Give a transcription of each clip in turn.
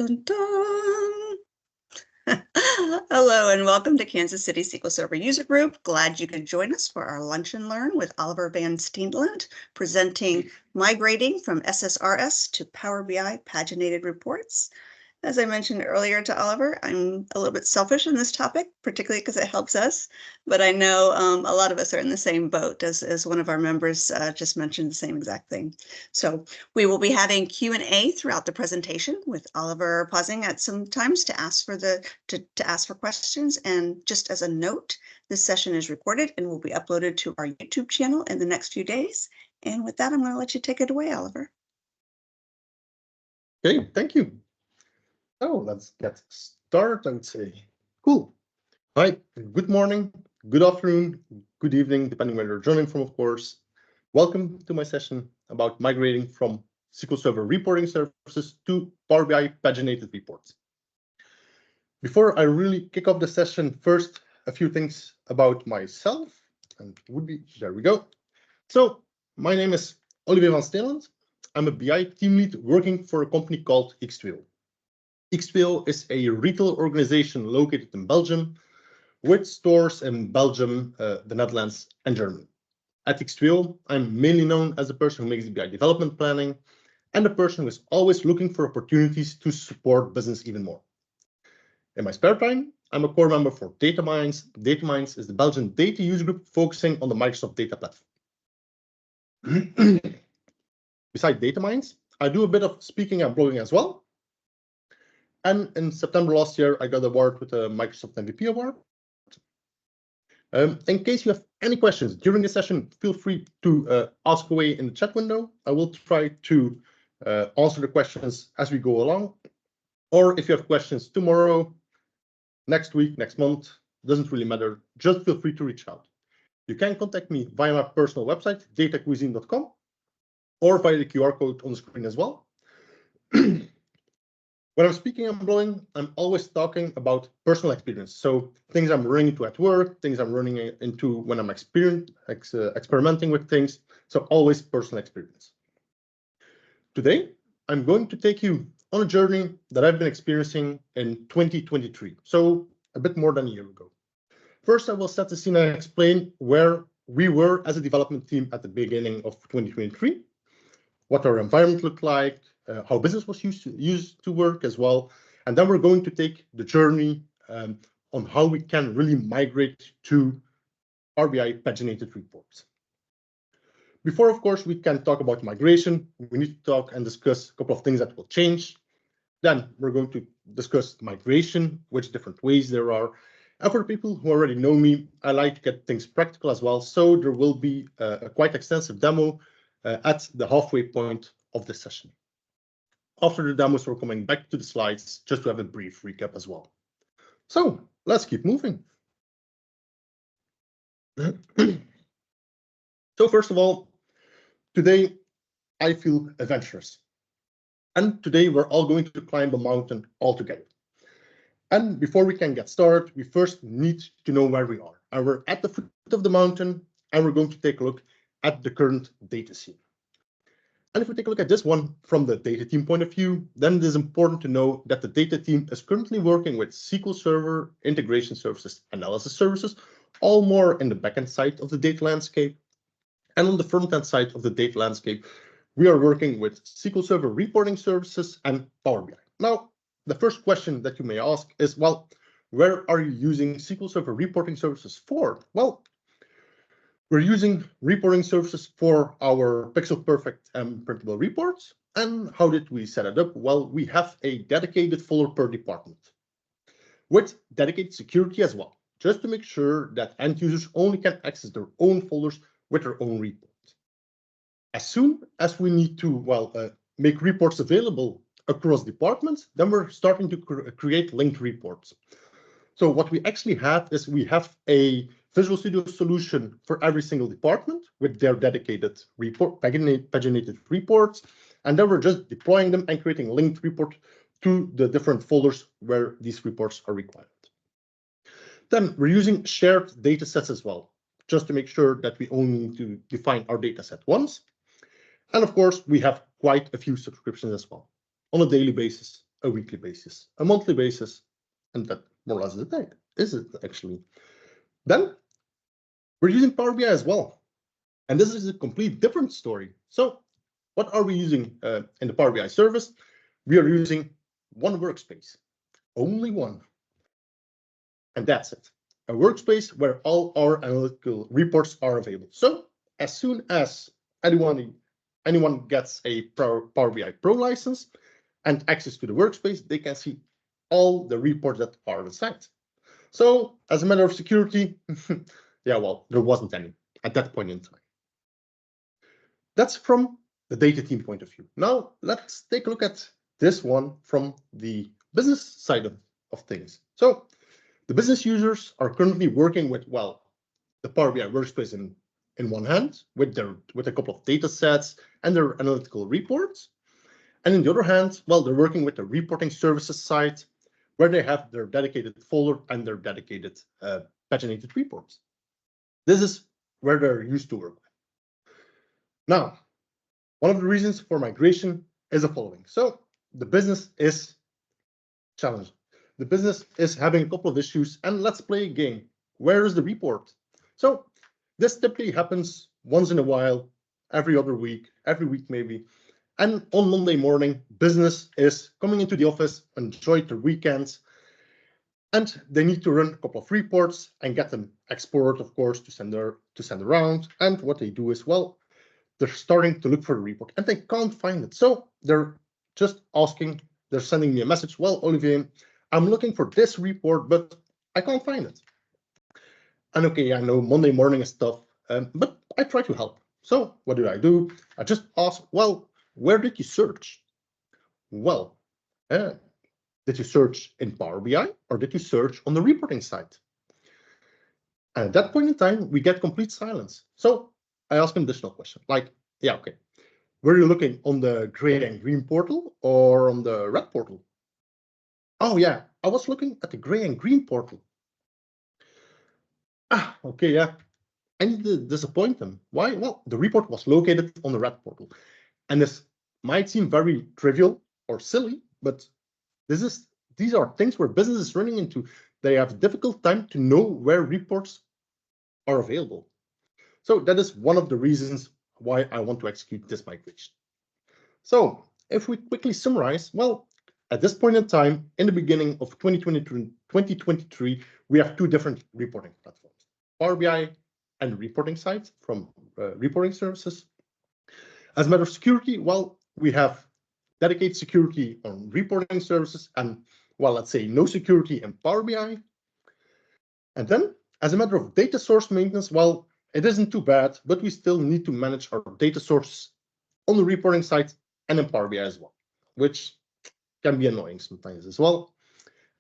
Dun, dun. Hello and welcome to Kansas City SQL Server User Group. Glad you could join us for our Lunch and Learn with Olivier van Steenlandt, presenting Migrating from SSRS to Power BI Paginated Reports. As I mentioned earlier to Oliver, I'm a little bit selfish in this topic, particularly because it helps us, but I know a lot of us are in the same boat as one of our members just mentioned the same exact thing. So we will be having Q&A throughout the presentation with Oliver pausing at some times to ask for questions. And just as a note, this session is recorded and will be uploaded to our YouTube channel in the next few days. And with that, I'm going to let you take it away, Oliver. Okay, thank you. So let's get started, I would say. Cool. Hi, good morning, good afternoon, good evening, depending where you're joining from, of course. Welcome to my session about migrating from SQL Server reporting services to Power BI Paginated Reports. Before I really kick off the session, first, a few things about myself. And there we go. So my name is Olivier van Steenlandt. I'm a BI team lead working for a company called X2O. X2O is a retail organization located in Belgium with stores in Belgium, the Netherlands, and Germany. At X2O, I'm mainly known as the person who makes BI development planning and the person who is always looking for opportunities to support business even more. In my spare time, I'm a core member for Data Mines. Data Mines is the Belgian data user group focusing on the Microsoft data platform. Besides Data Mines, I do a bit of speaking and blogging as well. And in September last year, I got an award with a Microsoft MVP award. In case you have any questions during the session, feel free to ask away in the chat window. I will try to answer the questions as we go along. Or if you have questions tomorrow, next week, next month, doesn't really matter. Just feel free to reach out. You can contact me via my personal website, datacuisine.com, or via the QR code on the screen as well. When I'm speaking and blogging, I'm always talking about personal experience. So things I'm running into at work, things I'm running into when I'm experimenting with things. So always personal experience. Today, I'm going to take you on a journey that I've been experiencing in 2023. So a bit more than a year ago. First, I will set the scene and explain where we were as a development team at the beginning of 2023, what our environment looked like, how business was used to work as well. And then we're going to take the journey on how we can really migrate to Power BI Paginated Reports. Before, of course, we can talk about migration, we need to talk and discuss a couple of things that will change. Then we're going to discuss migration, which different ways there are. And for the people who already know me, I like to get things practical as well. So there will be a quite extensive demo at the halfway point of the session. After the demos, we're coming back to the slides just to have a brief recap as well. So let's keep moving. So first of all, today I feel adventurous. And today we're all going to climb a mountain all together. And before we can get started, we first need to know where we are. And we're at the foot of the mountain, and we're going to take a look at the current data scene. And if we take a look at this one from the data team point of view, then it is important to know that the data team is currently working with SQL Server, integration services, analysis services, all more in the backend side of the data landscape. And on the front-end side of the data landscape, we are working with SQL Server reporting services and Power BI. Now, the first question that you may ask is, well, where are you using SQL Server reporting services for? Well, we're using reporting services for our pixel perfect and printable reports. And how did we set it up? Well, we have a dedicated folder per department with dedicated security as well, just to make sure that end users only can access their own folders with their own reports. As soon as we need to, make reports available across departments, then we're starting to create linked reports. So what we actually have is we have a Visual Studio solution for every single department with their dedicated paginated reports. And then we're just deploying them and creating linked report to the different folders where these reports are required. Then we're using shared data sets as well, just to make sure that we only need to define our data set once. And of course, we have quite a few subscriptions as well on a daily basis a weekly basis, a monthly basis, and that more or less is it actually. Then we're using Power BI as well. And this is a complete different story. So what are we using in the Power BI service? We are using one workspace, only one. And that's it. A workspace where all our analytical reports are available. So as soon as anyone gets a Power BI Pro license and access to the workspace, they can see all the reports that are inside. So as a matter of security, yeah, well, there wasn't any at that point in time. That's from the data team point of view. Now let's take a look at this one from the business side of things. So the business users are currently working with, well, the Power BI workspace in one hand with a couple of data sets and their analytical reports. And in the other hand, well, they're working with the reporting services side where they have their dedicated folder and their dedicated paginated reports. This is where they're used to work. Now, one of the reasons for migration is the following. So the business is challenged. The business is having a couple of issues, and let's play a game. Where is the report? So this typically happens once in a while, every other week, every week maybe. And on Monday morning, business is coming into the office, enjoy the weekends, and they need to run a couple of reports and get them exported, of course, to send around. And what they do is, well, they're starting to look for the report and they can't find it. So they're just asking, they're sending me a message. Well, Olivier, I'm looking for this report, but I can't find it. And okay, I know Monday morning is tough, but I try to help. So what do? I just ask, well, where did you search? Well, did you search in Power BI or did you search on the reporting side? And at that point in time, we get complete silence. So I ask an additional question, like, yeah, okay, were you looking on the gray and green portal or on the red portal? Oh yeah, I was looking at the gray and green portal. Ah, okay, yeah. I need to disappoint them. Why? Well, the report was located on the red portal. And this might seem very trivial or silly, but these are things where business is running into. They have a difficult time to know where reports are available. So that is one of the reasons why I want to execute this migration. So if we quickly summarize, well, at this point in time, in the beginning of 2023, we have two different reporting platforms, Power BI and reporting sites from reporting services. As a matter of security, well, we have dedicated security on reporting services and, well, let's say no security in Power BI. And then as a matter of data source maintenance, well, it isn't too bad, but we still need to manage our data source on the reporting side and in Power BI as well, which can be annoying sometimes as well.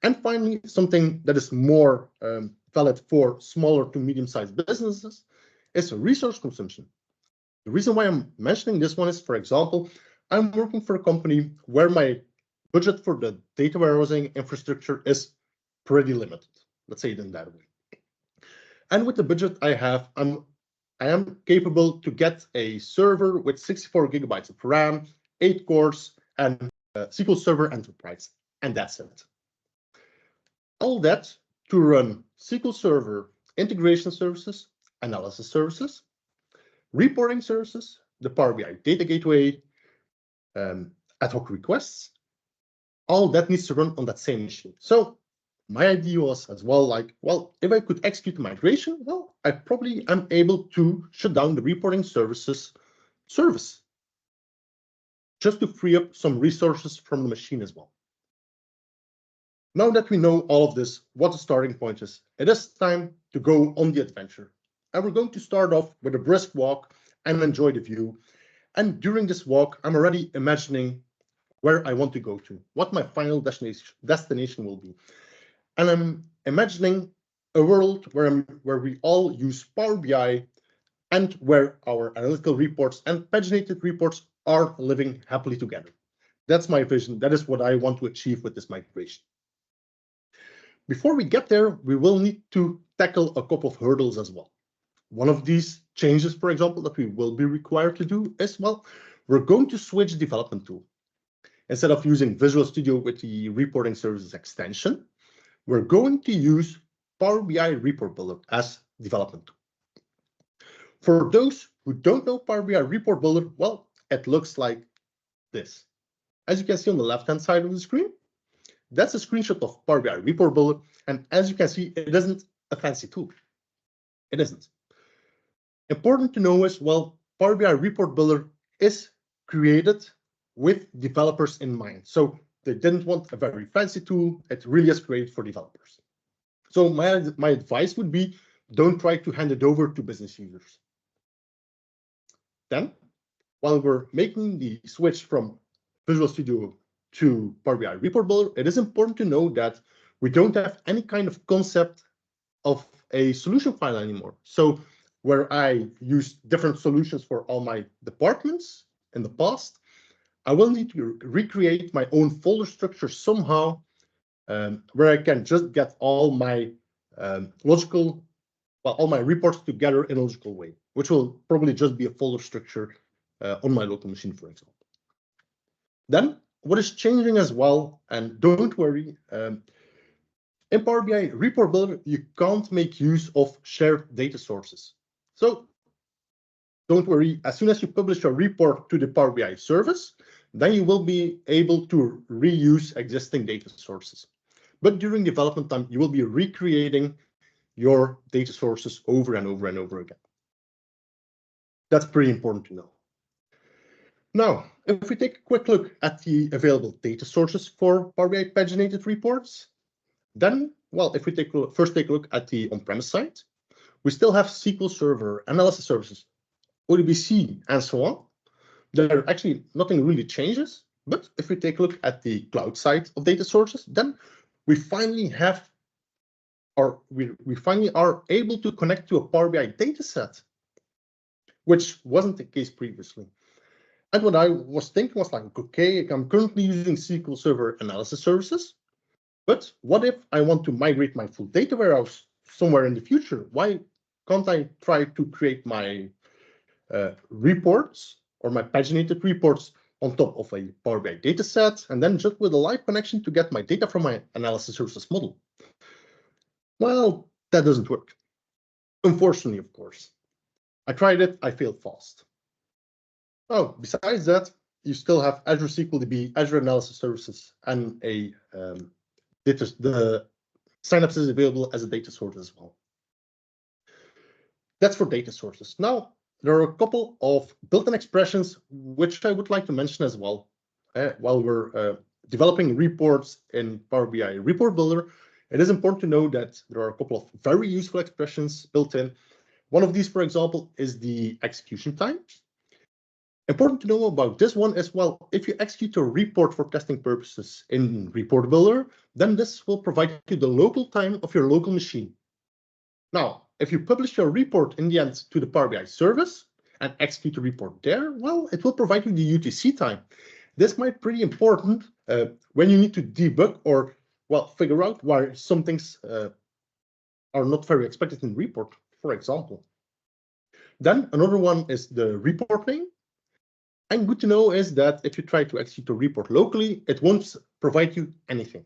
And finally, something that is more valid for smaller to medium-sized businesses is resource consumption. The reason why I'm mentioning this one is, for example, I'm working for a company where my budget for the data warehousing infrastructure is pretty limited. Let's say it in that way. And with the budget I have, I am capable to get a server with 64 gigabytes of RAM, 8 cores, and SQL Server Enterprise, and that's it. All that to run SQL Server integration services, analysis services, reporting services, the Power BI data gateway, ad hoc requests, all that needs to run on that same machine. So my idea was as well, like, well, if I could execute the migration, well, I probably am able to shut down the reporting services service just to free up some resources from the machine as well. Now that we know all of this, what the starting point is, it is time to go on the adventure. And we're going to start off with a brisk walk and enjoy the view. And during this walk, I'm already imagining where I want to go to, what my final destination will be. And I'm imagining a world where we all use Power BI and where our analytical reports and paginated reports are living happily together. That's my vision. That is what I want to achieve with this migration. Before we get there, we will need to tackle a couple of hurdles as well. One of these changes, for example, that we will be required to do is, well, we're going to switch development tool. instead of using Visual Studio with the reporting services extension, we're going to use Power BI Report Builder as development tool. For those who don't know Power BI Report Builder, well, it looks like this. As you can see on the left-hand side of the screen, that's a screenshot of Power BI Report Builder. And as you can see, it isn't a fancy tool. It isn't. Important to know is, well, Power BI Report Builder is created with developers in mind. So they didn't want a very fancy tool. It really is created for developers. So my advice would be, don't try to hand it over to business users. Then, while we're making the switch from Visual Studio to Power BI Report Builder, it is important to know that we don't have any kind of concept of a solution file anymore. So where I used different solutions for all my departments in the past, I will need to recreate my own folder structure somehow, where I can just get all my all my reports together in a logical way, which will probably just be a folder structure on my local machine, for example. Then what is changing as well, and don't worry, in Power BI Report Builder, you can't make use of shared data sources. So don't worry, as soon as you publish your report to the Power BI service, then you will be able to reuse existing data sources. But during development time, you will be recreating your data sources over and over and over again. That's pretty important to know. Now, if we take a quick look at the available data sources for Power BI Paginated Reports, then, well, if we first take a look at the on-premise side, we still have SQL Server, analysis services, ODBC, and so on. There actually nothing really changes, but if we take a look at the cloud side of data sources, then we finally have, or we finally are able to connect to a Power BI dataset, which wasn't the case previously. And what I was thinking was like, okay, I'm currently using SQL Server analysis services, but what if I want to migrate my full data warehouse somewhere in the future? Why can't I try to create my reports or my paginated reports on top of a Power BI dataset, and then just with a live connection to get my data from my analysis services model? Well, that doesn't work. Unfortunately, of course. I tried it, I failed fast. Oh, besides that, you still have Azure SQL DB, Azure Analysis Services, and the Synapse is available as a data source as well. That's for data sources. Now, there are a couple of built-in expressions which I would like to mention as well. While we're developing reports in Power BI Report Builder, it is important to know that there are a couple of very useful expressions built in. One of these, for example, is the execution time. Important to know about this one as well, if you execute a report for testing purposes in Report Builder, then this will provide you the local time of your local machine. Now, if you publish your report in the end to the Power BI service and execute the report there, well, it will provide you the UTC time. This might be pretty important when you need to debug or, well, figure out why some things are not very expected in report, for example. Then another one is the report name. And good to know is that if you try to execute a report locally, it won't provide you anything.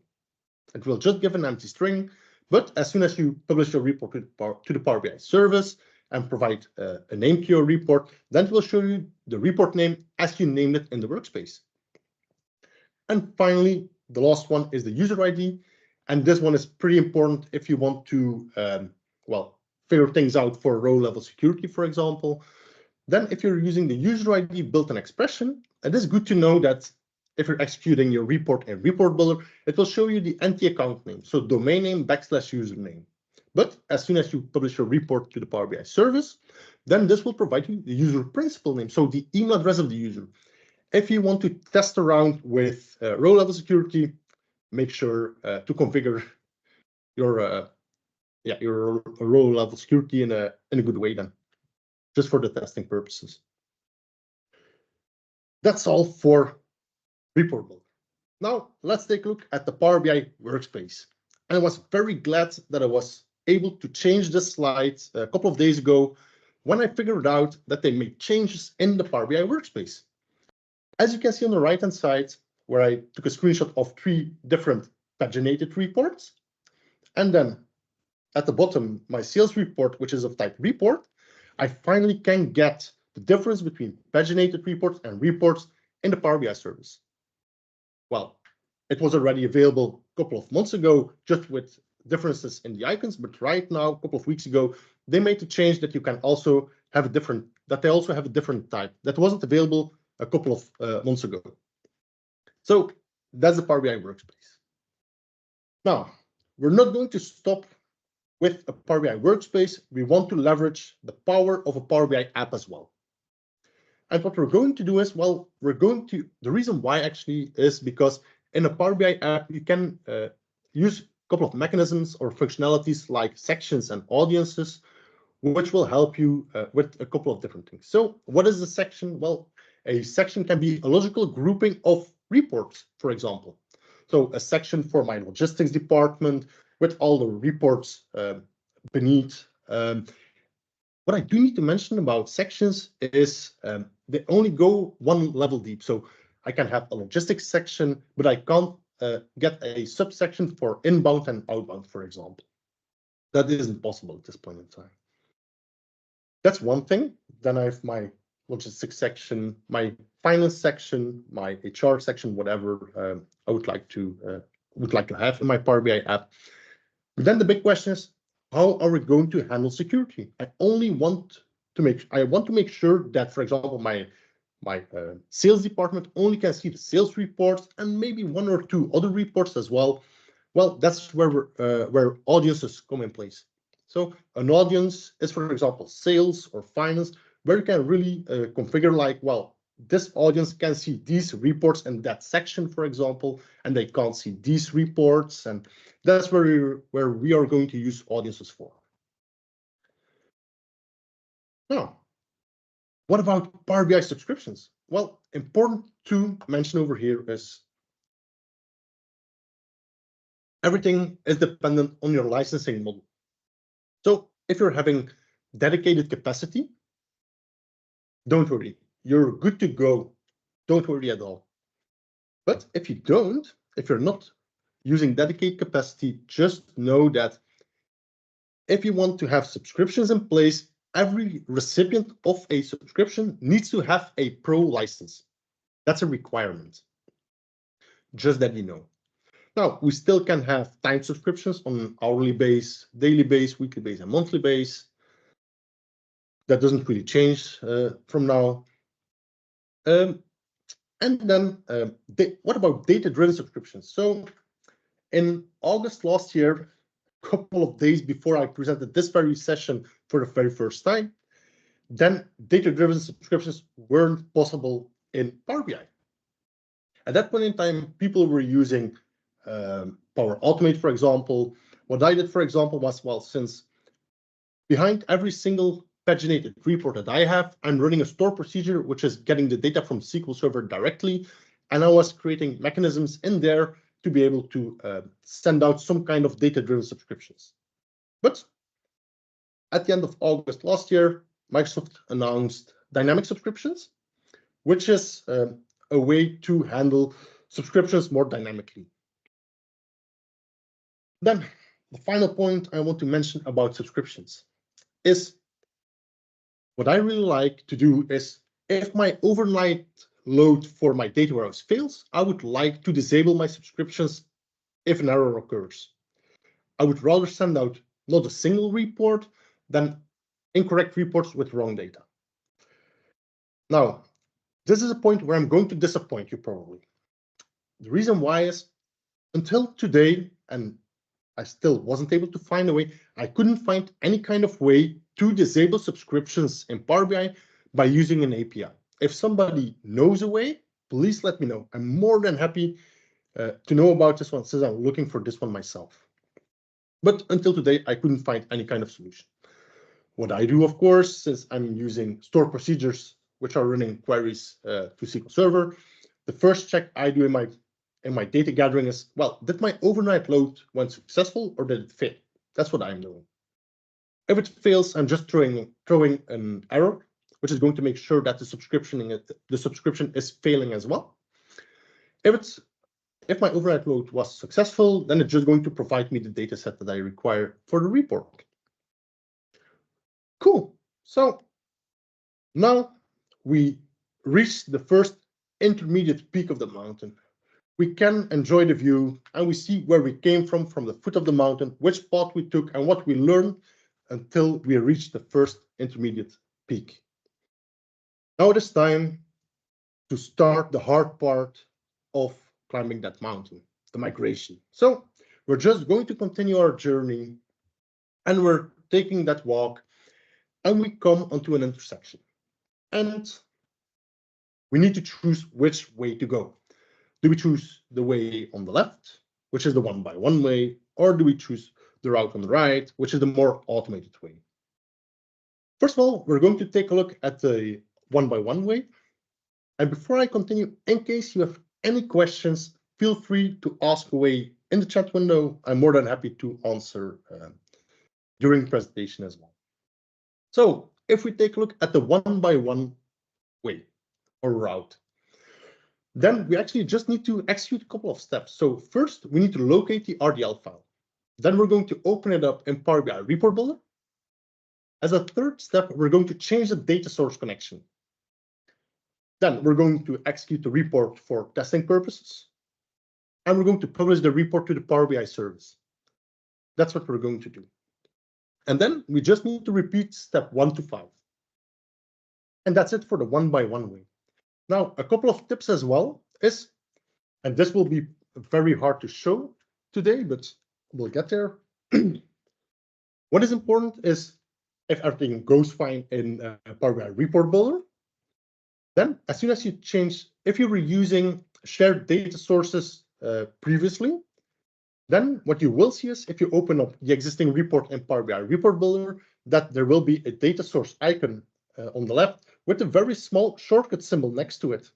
It will just give an empty string. But as soon as you publish your report to the Power BI service and provide a name to your report, then it will show you the report name as you named it in the workspace. And finally, the last one is the user ID. And this one is pretty important if you want to, well, figure things out for row level security, for example. Then if you're using the user ID built-in expression, it is good to know that if you're executing your report in Report Builder, it will show you the NT account name, so domain name / username. But as soon as you publish your report to the Power BI service, then this will provide you the user principal name, so the email address of the user. If you want to test around with row level security, make sure to configure your row level security in a good way then, just for the testing purposes. That's all for Report Builder. Now, let's take a look at the Power BI workspace. And I was very glad that I was able to change this slide a couple of days ago when I figured out that they made changes in the Power BI workspace. As you can see on the right-hand side, where I took a screenshot of 3 different paginated reports. And then at the bottom, my sales report, which is of type report, I finally can get the difference between paginated reports and reports in the Power BI service. Well, it was already available a couple of months ago, just with differences in the icons, but right now, a couple of weeks ago, they made the change that you can also have a different, that they also have a different type that wasn't available a couple of months ago. So that's the Power BI workspace. Now, we're not going to stop with a Power BI workspace. We want to leverage the power of a Power BI app as well. And what we're going to do is, well, the reason why actually is because in a Power BI app, you can use a couple of mechanisms or functionalities like sections and audiences, which will help you with a couple of different things. So what is a section? Well, a section can be a logical grouping of reports, for example. So a section for my logistics department with all the reports beneath. What I do need to mention about sections is they only go one level deep. So I can have a logistics section, but I can't get a subsection for inbound and outbound, for example. That isn't possible at this point in time. That's one thing. Then I have my logistics section, my finance section, my HR section, whatever I would like to have in my Power BI app. But then the big question is, how are we going to handle security? I want to make sure that, for example, my sales department only can see the sales reports and maybe 1 or 2 other reports as well. Well, that's where audiences come in place. So an audience is, for example, sales or finance, where you can really configure like, well, this audience can see these reports in that section, for example, and they can't see these reports. And that's where we are going to use audiences for. Now, what about Power BI subscriptions? Well, important to mention over here is everything is dependent on your licensing model. So if you're having dedicated capacity, don't worry, you're good to go. Don't worry at all. But if you don't, if you're not using dedicated capacity, just know that if you want to have subscriptions in place, every recipient of a subscription needs to have a pro license. That's a requirement. Just that you know. Now, we still can have time subscriptions on an hourly base, daily base, weekly base, and monthly base. That doesn't really change from now. And then what about data-driven subscriptions? So in August last year, a couple of days before I presented this very session for the very first time, then data-driven subscriptions weren't possible in Power BI. At that point in time, people were using Power Automate, for example. What I did, for example, was, well, since behind every single paginated report that I have, I'm running a store procedure, which is getting the data from SQL Server directly. And I was creating mechanisms in there to be able to send out some kind of data-driven subscriptions. But at the end of August last year, Microsoft announced dynamic subscriptions, which is a way to handle subscriptions more dynamically. Then the final point I want to mention about subscriptions is what I really like to do is if my overnight load for my data warehouse fails, I would like to disable my subscriptions if an error occurs. I would rather send out not a single report than incorrect reports with wrong data. Now, this is a point where I'm going to disappoint you probably. The reason why is until today, and I still wasn't able to find a way, I couldn't find any kind of way to disable subscriptions in Power BI by using an API. If somebody knows a way, please let me know. I'm more than happy to know about this one since I'm looking for this one myself. But until today, I couldn't find any kind of solution. What I do, of course, since I'm using store procedures, which are running queries to SQL Server, the first check I do in my data gathering is, well, did my overnight load went successful or did it fail? That's what I'm doing. If it fails, I'm just throwing an error, which is going to make sure that the subscription is failing as well. If my override load was successful, then it's just going to provide me the data set that I require for the report. Cool. So now we reached the first intermediate peak of the mountain. We can enjoy the view and we see where we came from the foot of the mountain, which path we took and what we learned until we reached the first intermediate peak. Now it is time to start the hard part of climbing that mountain, the migration. So we're just going to continue our journey and we're taking that walk and we come onto an intersection. And we need to choose which way to go. Do we choose the way on the left, which is the one-by-one way, or do we choose the route on the right, which is the more automated way? First of all, we're going to take a look at the one-by-one way. And before I continue, in case you have any questions, feel free to ask away in the chat window. I'm more than happy to answer during the presentation as well. So if we take a look at the one-by-one way or route, then we actually just need to execute a couple of steps. So first, we need to locate the RDL file. Then we're going to open it up in Power BI Report Builder. As a third step, we're going to change the data source connection. Then we're going to execute the report for testing purposes. And we're going to publish the report to the Power BI service. That's what we're going to do. And then we just need to repeat step 1 to 5. And that's it for the one-by-one way. Now, a couple of tips as well is, and this will be very hard to show today, but we'll get there. What is important is if everything goes fine in Power BI Report Builder, then as soon as you change, if you were using shared data sources previously, then what you will see is if you open up the existing report in Power BI Report Builder, that there will be a data source icon on the left with a very small shortcut symbol next to it.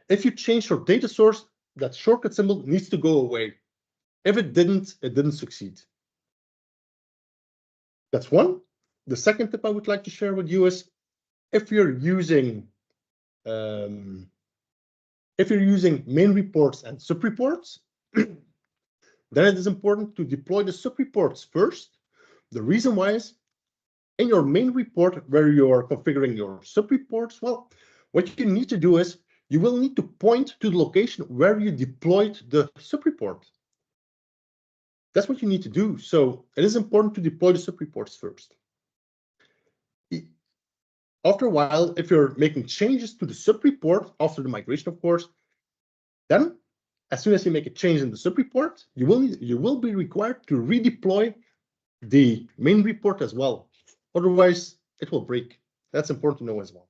If you change your data source, that shortcut symbol needs to go away. If it didn't succeed. That's one. The second tip I would like to share with you is if you're using main reports and sub-reports, then it is important to deploy the sub-reports first. The reason why is in your main report where you are configuring your sub-reports, well, what you need to do is you will need to point to the location where you deployed the sub-report. That's what you need to do. So it is important to deploy the sub-reports first. After a while, if you're making changes to the sub-report after the migration, of course, then as soon as you make a change in the sub-report, you will be required to redeploy the main report as well. Otherwise, it will break. That's important to know as well.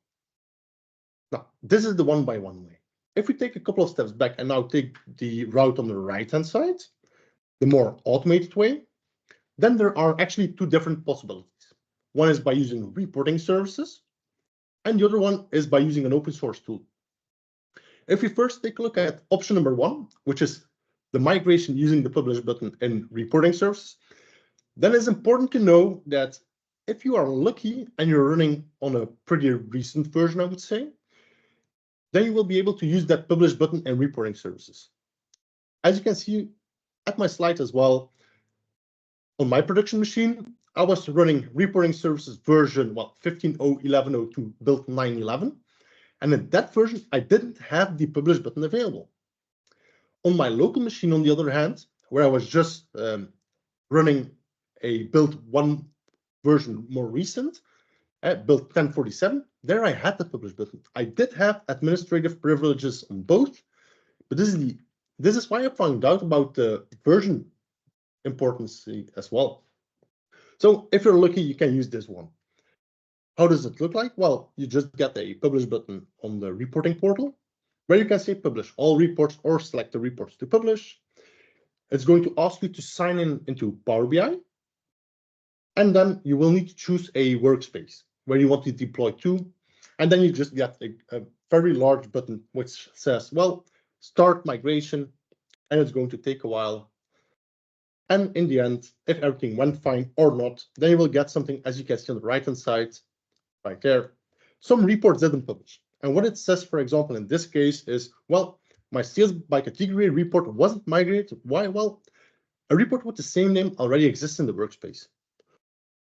Now, this is the one-by-one way. If we take a couple of steps back and now take the route on the right-hand side, the more automated way, then there are actually two different possibilities. One is by using reporting services, and the other one is by using an open source tool. If we first take a look at option number 1, which is the migration using the publish button in reporting services, then it's important to know that if you are lucky and you're running on a pretty recent version, I would say, then you will be able to use that publish button in reporting services. As you can see at my slide as well, on my production machine, I was running reporting services version 15.0.11.02 build 9.11. And in that version, I didn't have the publish button available. On my local machine, on the other hand, where I was just running a build 1 version more recent, build 1047, there I had the publish button. I did have administrative privileges on both, but this is why I found out about the version importance as well. So if you're lucky, you can use this one. How does it look like? Well, you just get a publish button on the reporting portal where you can say publish all reports or select the reports to publish. It's going to ask you to sign in into Power BI. And then you will need to choose a workspace where you want to deploy to. And then you just get a very large button which says, well, start migration, and it's going to take a while. And in the end, if everything went fine or not, then you will get something, as you can see on the right-hand side, right there. Some reports didn't publish. And what it says, for example, in this case is, well, my sales by category report wasn't migrated. Why? Well, a report with the same name already exists in the workspace.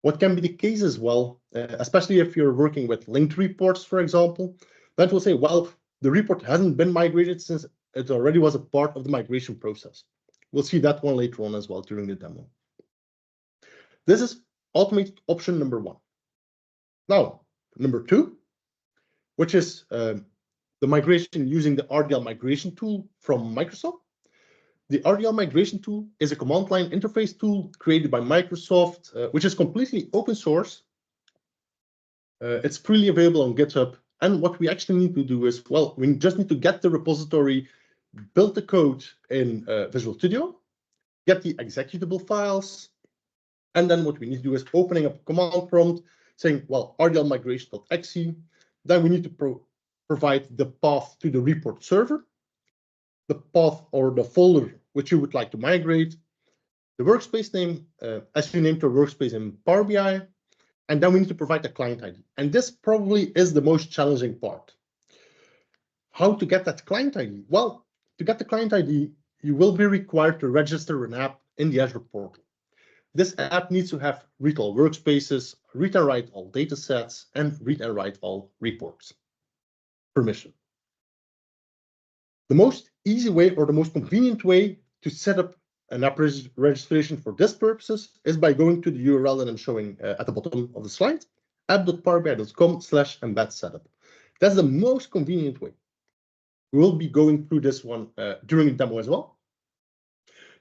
What can be the case as well, especially if you're working with linked reports, for example, that will say, well, the report hasn't been migrated since it already was a part of the migration process. We'll see that one later on as well during the demo. This is automated option number 1. Now, number 2, which is the migration using the RDL migration tool from Microsoft. The RDL migration tool is a command line interface tool created by Microsoft, which is completely open source. It's freely available on GitHub. And what we actually need to do is, well, we just need to get the repository, build the code in Visual Studio, get the executable files, and then what we need to do is opening up a command prompt saying, well, RDL migration.exe. Then we need to provide the path to the report server, the path or the folder which you would like to migrate, the workspace name, as you named your workspace in Power BI, and then we need to provide the client ID. And this probably is the most challenging part. How to get that client ID? Well, to get the client ID, you will be required to register an app in the Azure portal. This app needs to have read all workspaces, read and write all data sets, and read and write all reports. Permission. The most easy way or the most convenient way to set up an app registration for this purposes is by going to the URL that I'm showing at the bottom of the slide, app.powerbi.com/embed setup. That's the most convenient way. We will be going through this one during the demo as well.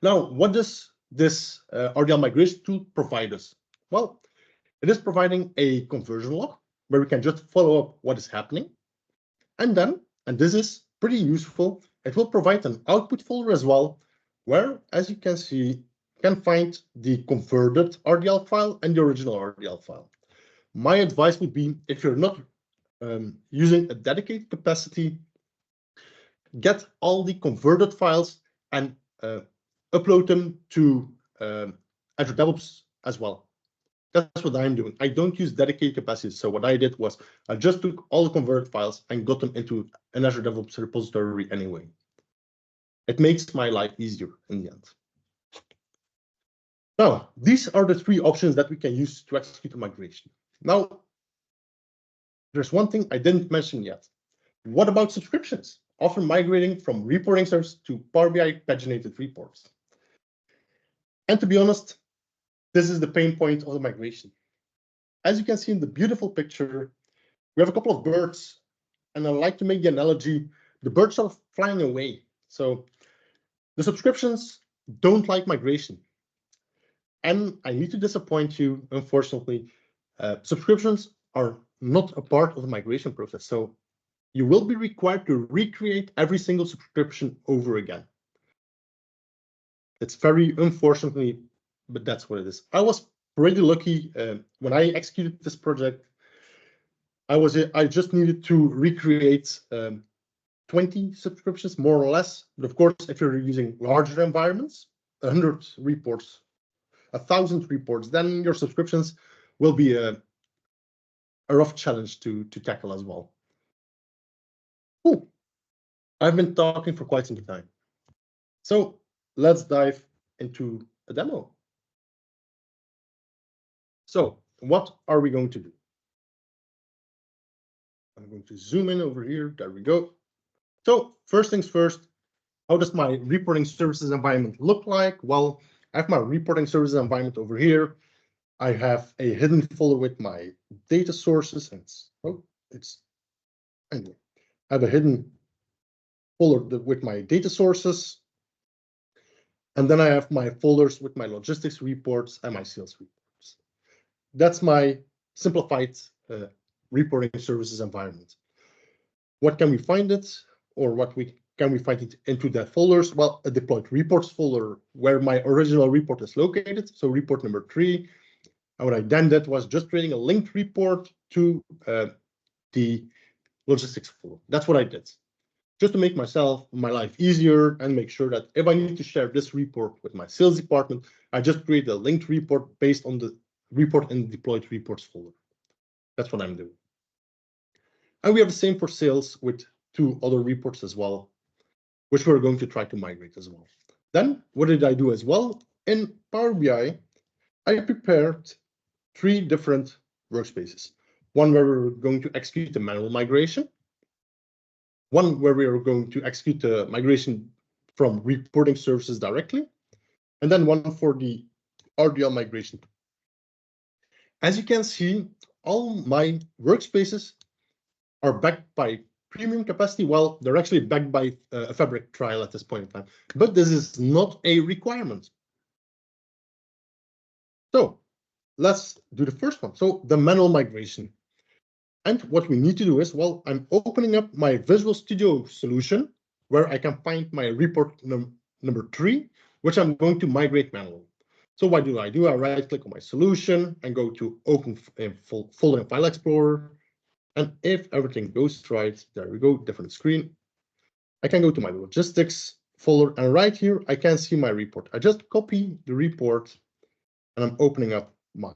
Now, what does this RDL migration tool provide us? Well, it is providing a conversion log where we can just follow up what is happening. And then, and this is pretty useful, it will provide an output folder as well, where, as you can see, you can find the converted RDL file and the original RDL file. My advice would be, if you're not using a dedicated capacity, get all the converted files and upload them to Azure DevOps as well. That's what I'm doing. I don't use dedicated capacity. So what I did was I just took all the converted files and got them into an Azure DevOps repository anyway. It makes my life easier in the end. Now, these are the 3 options that we can use to execute a migration. Now, there's one thing I didn't mention yet. What about subscriptions? Often migrating from reporting service to Power BI Paginated Reports. And to be honest, this is the pain point of the migration. As you can see in the beautiful picture, we have a couple of birds, and I like to make the analogy, the birds are flying away. So the subscriptions don't like migration. And I need to disappoint you, unfortunately, subscriptions are not a part of the migration process. So you will be required to recreate every single subscription over again. It's very unfortunately, but that's what it is. I was pretty lucky when I executed this project. I just needed to recreate 20 subscriptions, more or less. But of course, if you're using larger environments, 100 reports, 1,000 reports, then your subscriptions will be a rough challenge to tackle as well. Cool. I've been talking for quite some time. So let's dive into a demo. So what are we going to do? I'm going to zoom in over here. There we go. So first things first, how does my reporting services environment look like? Well, I have my reporting services environment over here. I have a hidden folder with my data sources. And anyway, I have a hidden folder with my data sources. And then I have my folders with my logistics reports and my sales reports. That's my simplified reporting services environment. What can we find it, or can we find it into that folders? Well, a deployed reports folder where my original report is located. So report number 3. And what I then did was just creating a linked report to the logistics folder. That's what I did. Just to make my life easier and make sure that if I need to share this report with my sales department, I just create a linked report based on the report in the deployed reports folder. That's what I'm doing. And we have the same for sales with 2 other reports as well, which we're going to try to migrate as well. Then what did I do as well? In Power BI, I prepared 3 different workspaces. One where we're going to execute the manual migration, one where we are going to execute the migration from reporting services directly, and then one for the RDL migration. As you can see, all my workspaces are backed by premium capacity. Well, they're actually backed by a Fabric trial at this point in time, but this is not a requirement. So let's do the first one. So the manual migration. And what we need to do is, well, I'm opening up my Visual Studio solution where I can find my report number 3, which I'm going to migrate manually. So what do? I right click on my solution and go to open folder and file explorer. And if everything goes right, there we go, different screen. I can go to my logistics folder, and right here, I can see my report. I just copy the report and I'm opening up my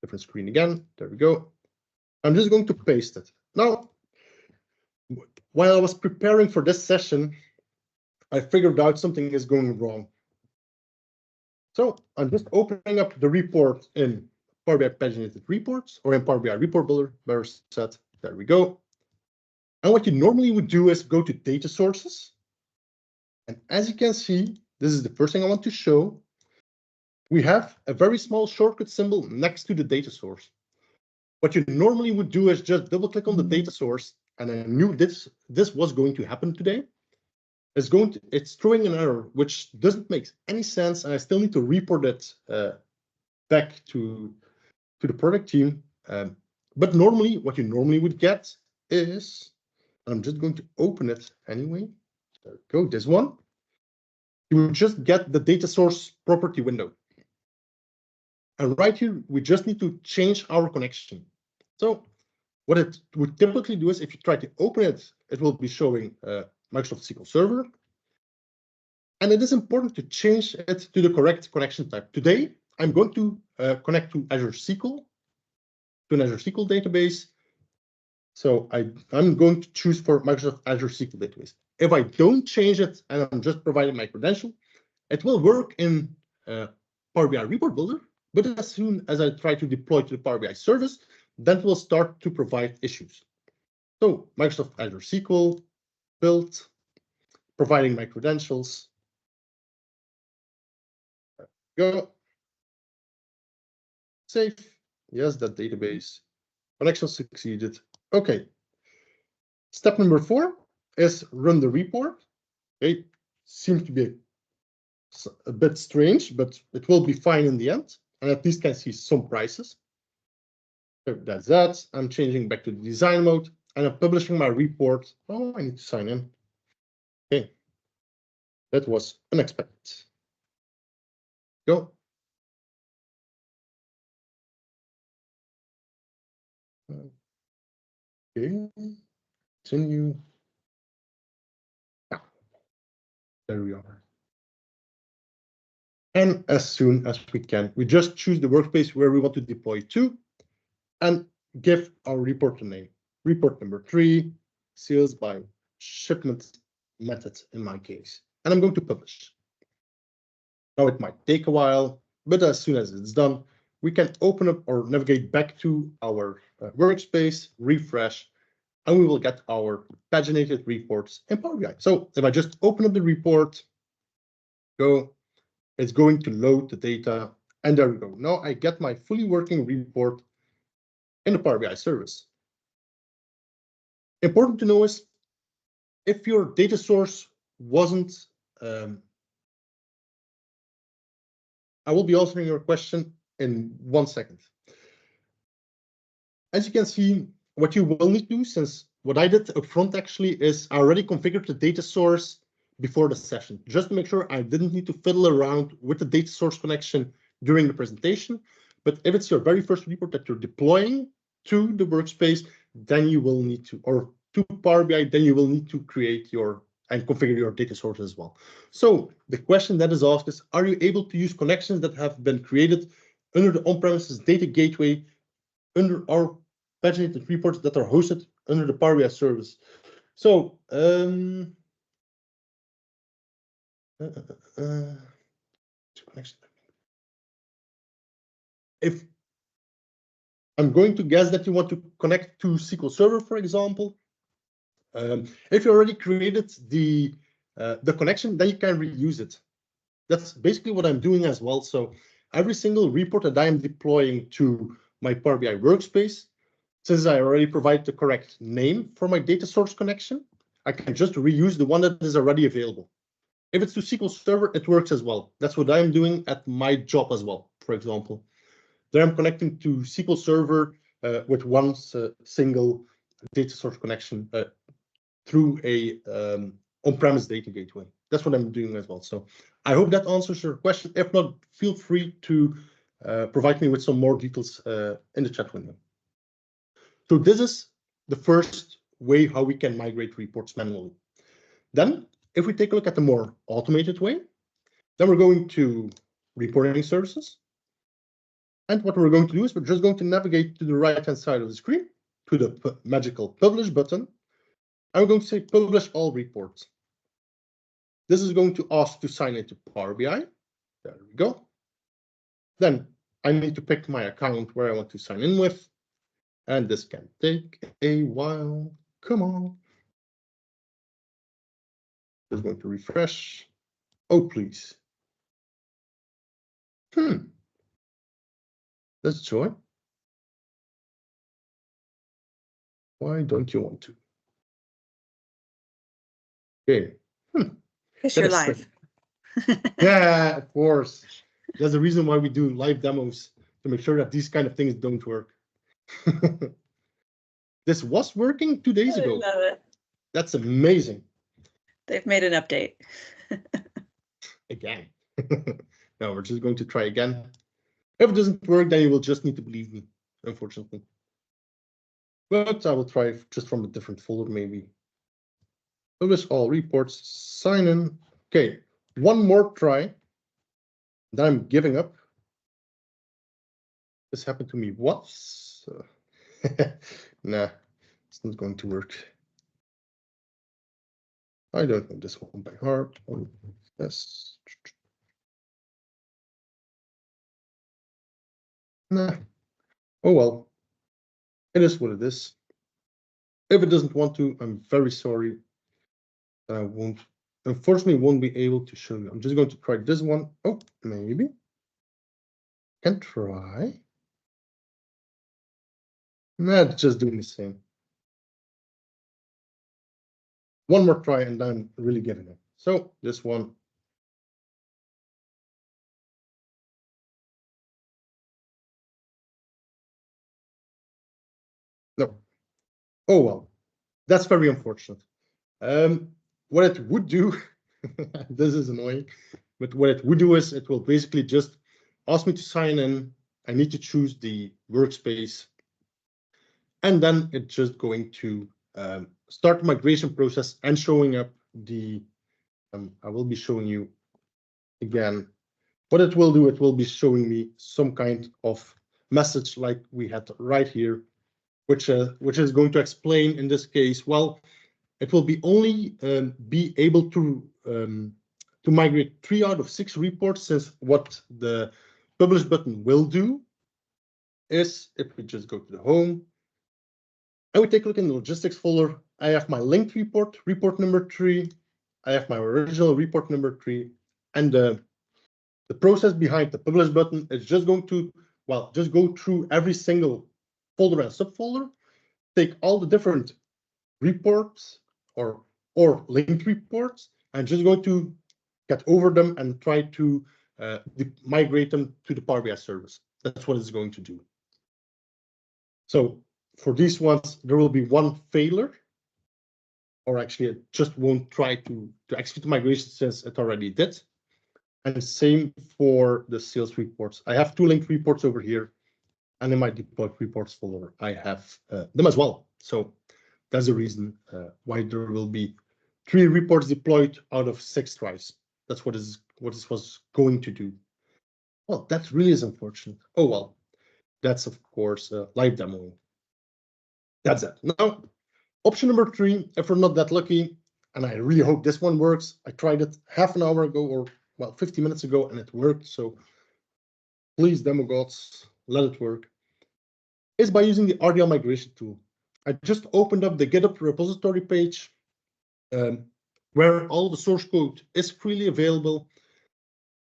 different screen again. There we go. I'm just going to paste it. Now, while I was preparing for this session, I figured out something is going wrong. So I'm just opening up the report in Power BI Paginated Reports, or in Power BI Report Builder, better said. There we go. And what you normally would do is go to data sources. And as you can see, this is the first thing I want to show. We have a very small shortcut symbol next to the data source. What you normally would do is just double click on the data source, and I knew this was going to happen today. It's throwing an error, which doesn't make any sense, and I still need to report it back to the product team. But normally, what you normally would get is, I'm just going to open it anyway. There we go, this one. You would just get the data source property window. And right here, we just need to change our connection. So what it would typically do is, if you try to open it, it will be showing Microsoft SQL Server. And it is important to change it to the correct connection type. Today, I'm going to connect to Azure SQL, to an Azure SQL database. So I'm going to choose for Microsoft Azure SQL database. If I don't change it and I'm just providing my credential, it will work in Power BI Report Builder. But as soon as I try to deploy to the Power BI service, that will start to provide issues. So Microsoft Azure SQL, built, providing my credentials. Go. Save. Yes, that database. Connection succeeded. Okay. Step number 4 is run the report. Okay. Seems to be a bit strange, but it will be fine in the end. And at least can see some prices. So that's that. I'm changing back to the design mode, and I'm publishing my report. Oh, I need to sign in. Okay. That was unexpected. Go. Okay. Continue. Ah, there we are. And as soon as we can, we just choose the workspace where we want to deploy to and give our report a name. Report number 3, sales by shipment method in my case. And I'm going to publish. Now it might take a while, but as soon as it's done, we can open up or navigate back to our workspace, refresh, and we will get our paginated reports in Power BI. So if I just open up the report, go, it's going to load the data, and there we go. Now I get my fully working report in the Power BI service. Important to know is, if your data source wasn't, I will be answering your question in 1 second. As you can see, what you will need to do, since what I did up front actually is I already configured the data source before the session, just to make sure I didn't need to fiddle around with the data source connection during the presentation. But if it's your very first report that you're deploying to the workspace, then you will need to, or to Power BI, then you will need to create your and configure your data source as well. So the question that is asked is, are you able to use connections that have been created under the on-premises data gateway under our paginated reports that are hosted under the Power BI service? So If I'm going to guess that you want to connect to SQL Server, for example, if you already created the connection, then you can reuse it. That's basically what I'm doing as well. So every single report that I am deploying to my Power BI workspace, since I already provide the correct name for my data source connection, I can just reuse the one that is already available. If it's to SQL Server, it works as well. That's what I'm doing at my job as well, for example. There I'm connecting to SQL Server with one single data source connection through a on-premise data gateway. That's what I'm doing as well. So I hope that answers your question. If not, feel free to provide me with some more details in the chat window. So this is the first way how we can migrate reports manually. Then, if we take a look at the more automated way, then we're going to reporting services. And what we're going to do is we're just going to navigate to the right-hand side of the screen to the magical publish button. And we're going to say publish all reports. This is going to ask to sign into Power BI. There we go. Then I need to pick my account where I want to sign in with. And this can take a while. Come on. Just going to refresh. Oh, please. Let's join. Why don't you want to? Okay. Because you're live. Yeah, of course. There's a reason why we do live demos, to make sure that these kind of things don't work. This was working 2 days ago. I love it. That's amazing. They've made an update. Again. No, we're just going to try again. If it doesn't work, then you will just need to believe me, unfortunately. But I will try just from a different folder, maybe. Publish all reports, sign in. Okay, one more try. Then I'm giving up. This happened to me once. Nah, it's not going to work. I don't know this one by heart. Yes. Nah. Oh well. It is what it is. If it doesn't want to, I'm very sorry. I won't. Unfortunately, won't be able to show you. I'm just going to try this one. Oh, maybe. Can try. Nah, it's just doing the same. One more try and then I'm really giving it. So this one. No. Oh well. That's very unfortunate. What it would do, this is annoying, but what it would do is it will basically just ask me to sign in. I need to choose the workspace. And then it's just going to start the migration process and showing up the, I will be showing you again, what it will do. It will be showing me some kind of message like we had right here, which is going to explain in this case, well, it will be only be able to migrate 3 out of 6 reports, since what the publish button will do is, if we just go to the home, and we take a look in the logistics folder, I have my linked report, report number 3. I have my original report number 3, and the process behind the publish button is just going to, well, just go through every single folder and subfolder, take all the different reports or linked reports, and just going to get over them and try to migrate them to the Power BI service. That's what it's going to do. So for these ones, there will be one failure, or actually it just won't try to execute the migration since it already did. And same for the sales reports. I have 2 linked reports over here, and in my deployed reports folder, I have them as well. So that's the reason why there will be 3 reports deployed out of 6 tries. That's what this was going to do. Well, that really is unfortunate. Oh well, that's of course live demoing. That's it. Now, option number 3, if we're not that lucky and I really hope this one works. I tried it half an hour ago, or well, 50 minutes ago, and it worked. So please, demo gods, let it work. Is by using the RDL migration tool. I just opened up the GitHub repository page where all the source code is freely available.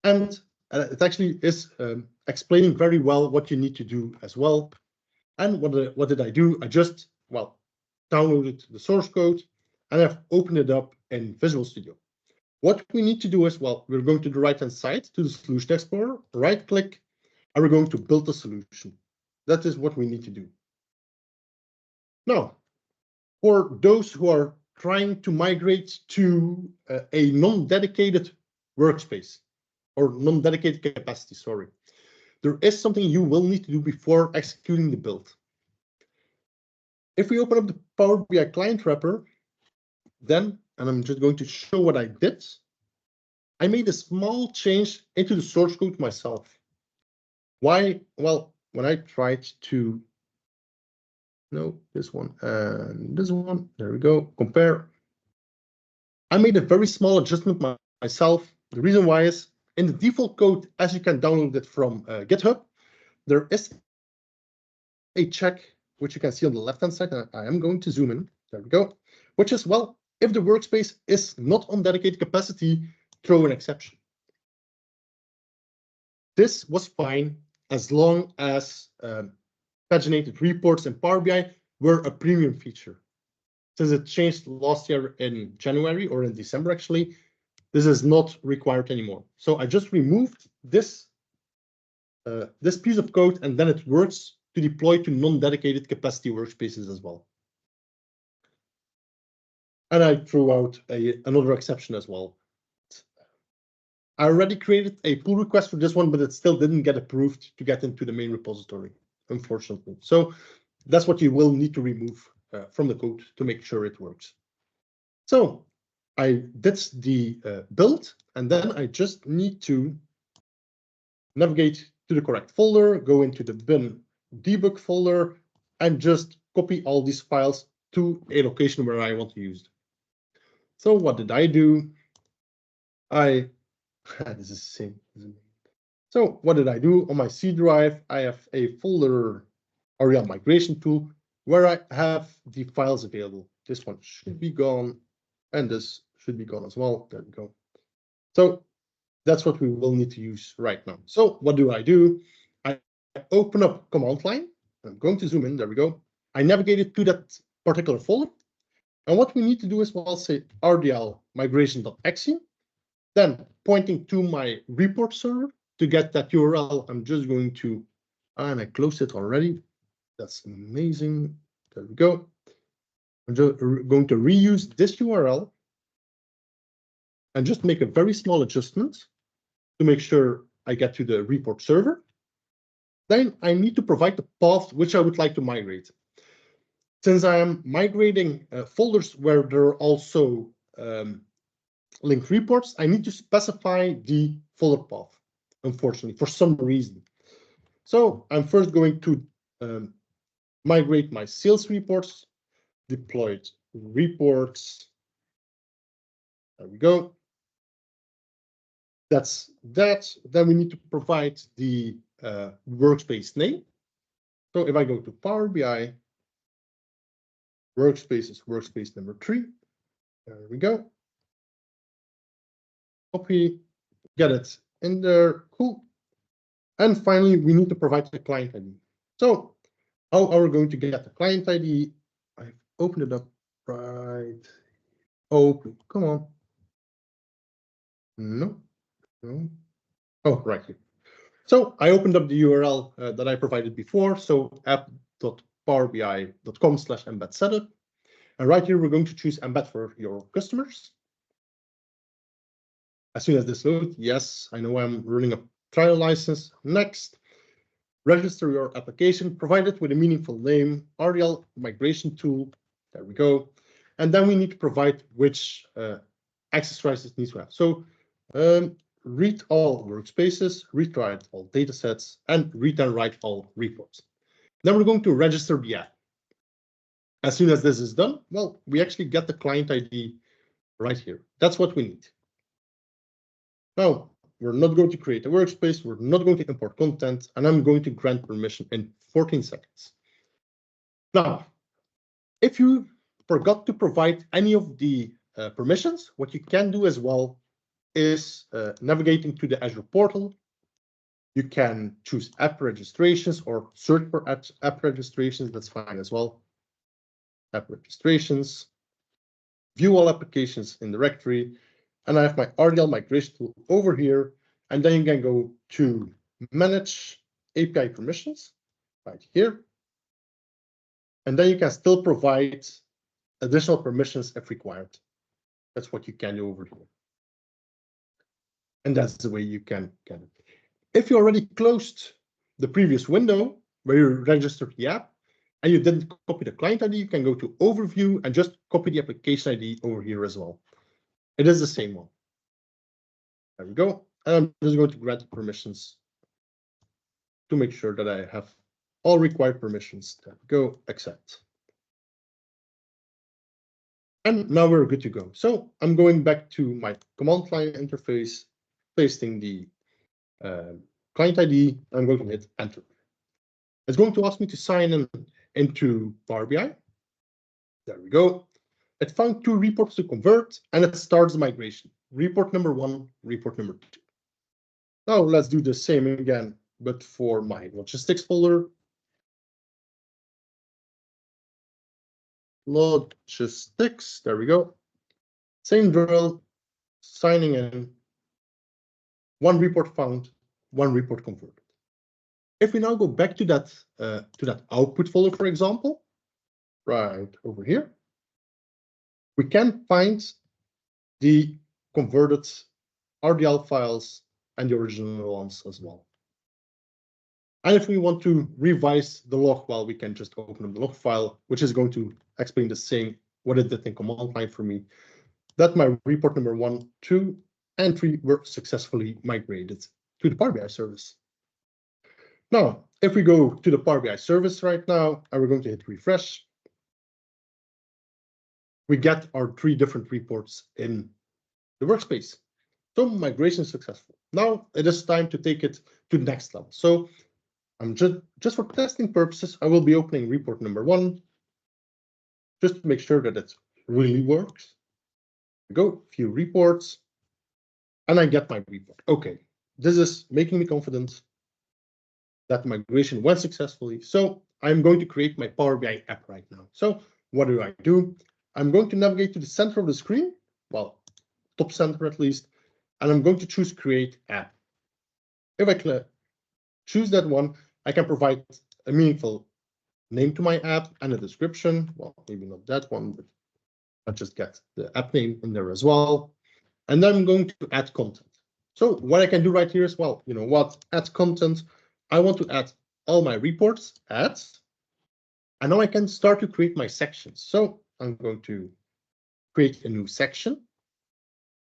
And it actually is explaining very well what you need to do as well. And what did I do? I just, well, downloaded the source code and I've opened it up in Visual Studio. What we need to do is, well, we're going to the right-hand side to the Solution Explorer, right-click, and we're going to build a solution. That is what we need to do. Now, for those who are trying to migrate to a non-dedicated workspace or non-dedicated capacity, sorry, there is something you will need to do before executing the build. If we open up the Power BI client wrapper, then, and I'm just going to show what I did, I made a small change into the source code myself. Why? Well, when I tried to, no, this one and this one, there we go, compare. I made a very small adjustment myself. The reason why is in the default code, as you can download it from GitHub, there is a check, which you can see on the left-hand side. And I am going to zoom in. There we go. Which is, well, if the workspace is not on dedicated capacity, throw an exception. This was fine as long as paginated reports in Power BI were a premium feature. Since it changed last year in January or in December, actually, this is not required anymore. So I just removed this, this piece of code, and then it works to deploy to non-dedicated capacity workspaces as well. And I threw out another exception as well. I already created a pull request for this one, but it still didn't get approved to get into the main repository, unfortunately. So that's what you will need to remove from the code to make sure it works. So I did the build, and then I just need to navigate to the correct folder, go into the bin debug folder, and just copy all these files to a location where I want to use them. So what did I do? This is the same. So what did I do? On my C drive, I have a folder RDL migration tool where I have the files available. This one should be gone, and this should be gone as well. There we go. So that's what we will need to use right now. So what do? I open up command line. I'm going to zoom in. There we go. I navigated to that particular folder. And what we need to do is, well, say RDL migration.exe. Then pointing to my report server to get that URL, I'm just going to, and I closed it already. That's amazing. There we go. I'm just going to reuse this URL and just make a very small adjustment to make sure I get to the report server. Then I need to provide the path which I would like to migrate. Since I am migrating folders where there are also linked reports, I need to specify the folder path, unfortunately, for some reason. So I'm first going to migrate my sales reports, deployed reports. There we go. That's that. Then we need to provide the workspace name. So if I go to Power BI, workspace is workspace number 3. There we go. Copy, get it in there, cool. And finally, we need to provide the client ID. So how are we going to get the client ID? I've opened it up right. Open, come on. No. Oh, right here. So I opened up the URL that I provided before. So app.powerbi.com/embed setup. And right here, we're going to choose embed for your customers. As soon as this loads, yes, I know I'm running a trial license. Next, register your application, provide it with a meaningful name, RDL migration tool. There we go. And then we need to provide which access rights it needs to have. So read all workspaces, read-write all datasets, and read and write all reports. Then we're going to register the app. As soon as this is done, well, we actually get the client ID right here. That's what we need. Now, we're not going to create a workspace. We're not going to import content, and I'm going to grant permission in 14 seconds. Now, if you forgot to provide any of the permissions, what you can do as well is navigating to the Azure portal. You can choose app registrations or search for app registrations. That's fine as well. App registrations, view all applications in the directory, and I have my RDL migration tool over here. And then you can go to manage API permissions right here. And then you can still provide additional permissions if required. That's what you can do over here. And that's the way you can get it. If you already closed the previous window where you registered the app and you didn't copy the client ID, you can go to overview and just copy the application ID over here as well. It is the same one. There we go. And I'm just going to grant the permissions to make sure that I have all required permissions. There we go, accept. And now we're good to go. So I'm going back to my command line interface, pasting the client ID. I'm going to hit enter. It's going to ask me to sign in into Power BI. There we go. It found 2 reports to convert, and it starts the migration. Report number 1, report number 2. Now let's do the same again, but for my logistics folder. Logistics, there we go. Same drill, signing in. 1 report found, 1 report converted. If we now go back to that output folder, for example, right over here, we can find the converted RDL files and the original ones as well. And if we want to revise the log, well, we can just open up the log file, which is going to explain the same what it did in command line for me. That my report number 1, 2, and 3 were successfully migrated to the Power BI service. Now, if we go to the Power BI service right now, and we're going to hit refresh, we get our 3 different reports in the workspace. So migration is successful. Now it is time to take it to the next level. So I'm just for testing purposes, I will be opening report number 1, just to make sure that it really works. Go view reports, and I get my report. Okay, this is making me confident that migration went successfully. So I'm going to create my Power BI app right now. So what do? I'm going to navigate to the center of the screen, well, top center at least, and I'm going to choose create app. If I choose that one, I can provide a meaningful name to my app and a description. Well, maybe not that one, but I'll just get the app name in there as well. And then I'm going to add content. So what I can do right here is, well, you know what, add content. I want to add all my reports, add, and now I can start to create my sections. So I'm going to create a new section.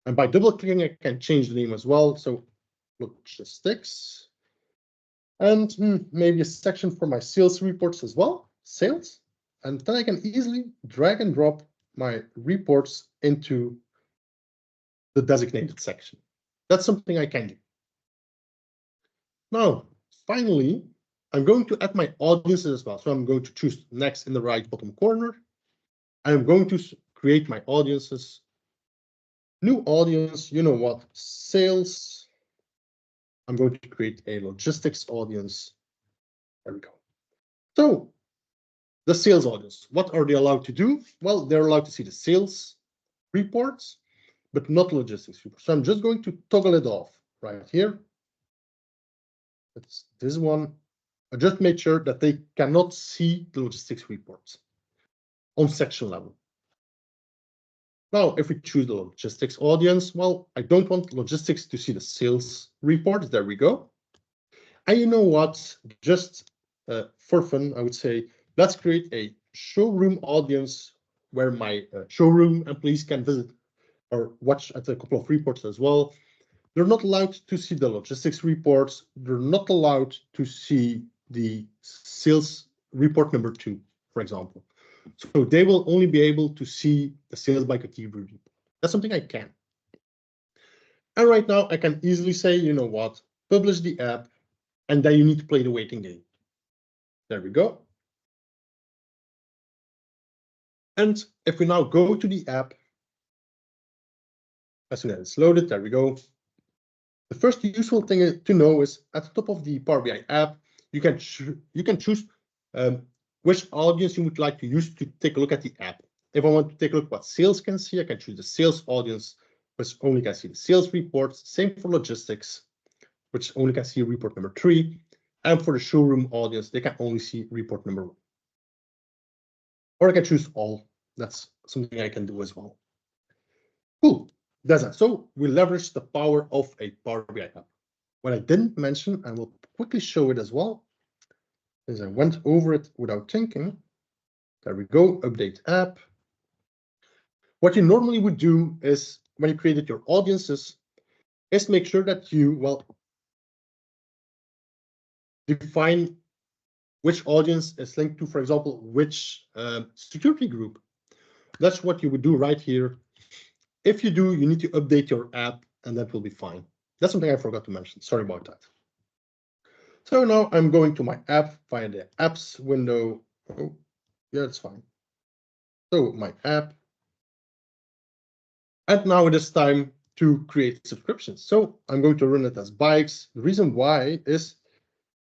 And by double clicking, I can change the name as well. So logistics. And maybe a section for my sales reports as well, sales. And then I can easily drag and drop my reports into the designated section. That's something I can do. Now, finally, I'm going to add my audiences as well. So I'm going to choose next in the right bottom corner. I'm going to create my audiences. New audience, you know what, sales. I'm going to create a logistics audience. There we go. So the sales audience, what are they allowed to do? Well, they're allowed to see the sales reports, but not logistics reports. So I'm just going to toggle it off right here. It's this one. I just made sure that they cannot see the logistics reports on section level. Now, if we choose the logistics audience, well, I don't want logistics to see the sales reports. There we go. And you know what? Just for fun, I would say, let's create a showroom audience where my showroom employees can visit or watch at a couple of reports as well. They're not allowed to see the logistics reports. They're not allowed to see the sales report number 2, for example. So they will only be able to see the sales by category report. That's something I can. And right now I can easily say, you know what, publish the app, and then you need to play the waiting game. There we go. And if we now go to the app, as soon as it's loaded, there we go. The first useful thing to know is at the top of the Power BI app, you can choose which audience you would like to use to take a look at the app. If I want to take a look at what sales can see, I can choose the sales audience, which only can see the sales reports. Same for logistics, which only can see report number 3. And for the showroom audience, they can only see report number 1. Or I can choose all. That's something I can do as well. Cool. That's it. So we leverage the power of a Power BI app. What I didn't mention, and we'll quickly show it as well, is I went over it without thinking. There we go, update app. What you normally would do is when you created your audiences, is make sure that you, well, define which audience is linked to, for example, which security group. That's what you would do right here. If you do, you need to update your app and that will be fine. That's something I forgot to mention. Sorry about that. So now I'm going to my app via the apps window. Oh, yeah, it's fine. So my app. And now it is time to create subscriptions. So I'm going to run it as bikes. The reason why is,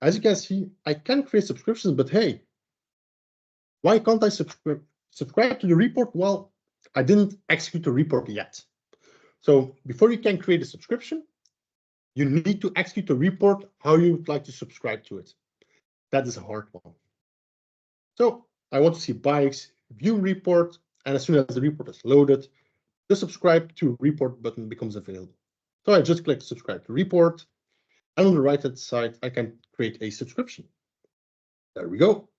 as you can see, I can create subscriptions, but hey, why can't I subscribe to the report? Well, I didn't execute the report yet. So before you can create a subscription, you need to execute the report how you would like to subscribe to it. That is a hard one. So I want to see bikes, view report, and as soon as the report is loaded, the subscribe to report button becomes available. So I just click subscribe to report, and on the right-hand side, I can create a subscription. There we go.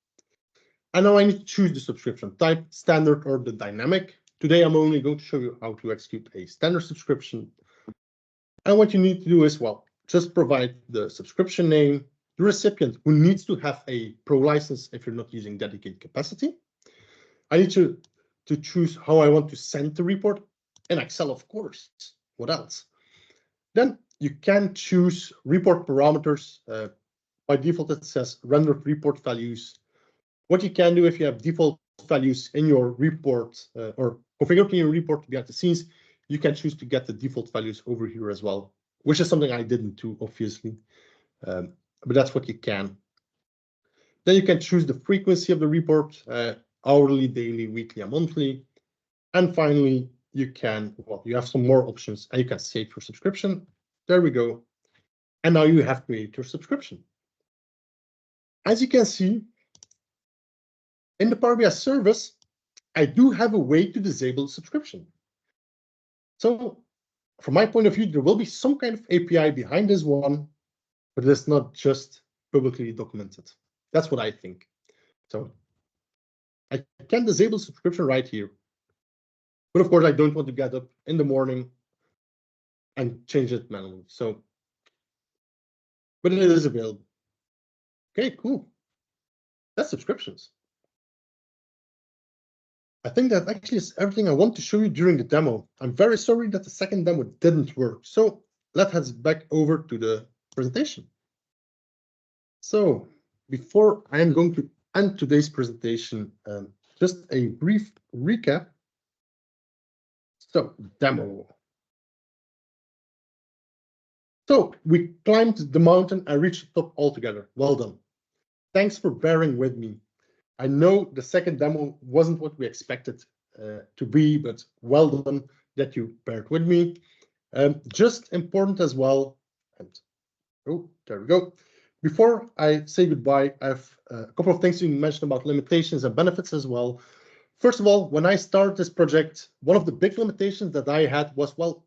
And now I need to choose the subscription type, standard or the dynamic. Today, I'm only going to show you how to execute a standard subscription. And what you need to do is, well, just provide the subscription name, the recipient who needs to have a pro license if you're not using dedicated capacity. I need to choose how I want to send the report in Excel, of course. What else? Then you can choose report parameters. By default, it says rendered report values. What you can do if you have default values in your report or configured in your report behind the scenes, you can choose to get the default values over here as well, which is something I didn't do, obviously, but that's what you can. Then you can choose the frequency of the report, hourly, daily, weekly, and monthly. And finally, you can, well, you have some more options and you can save your subscription. There we go. And now you have created your subscription. As you can see, in the Power BI service, I do have a way to disable subscription. So from my point of view, there will be some kind of API behind this one, but it's not just publicly documented. That's what I think. So I can disable subscription right here. But of course, I don't want to get up in the morning and change it manually. So, but it is available. Okay, cool. That's subscriptions. I think that actually is everything I want to show you during the demo. I'm very sorry that the second demo didn't work. So let's head back over to the presentation. So before I am going to end today's presentation, just a brief recap. So demo. So we climbed the mountain and reached the top altogether. Well done. Thanks for bearing with me. I know the second demo wasn't what we expected to be, but well done that you paired with me. Just important as well. And oh, there we go. Before I say goodbye, I have a couple of things to mention about limitations and benefits as well. First of all, when I started this project, one of the big limitations that I had was, well,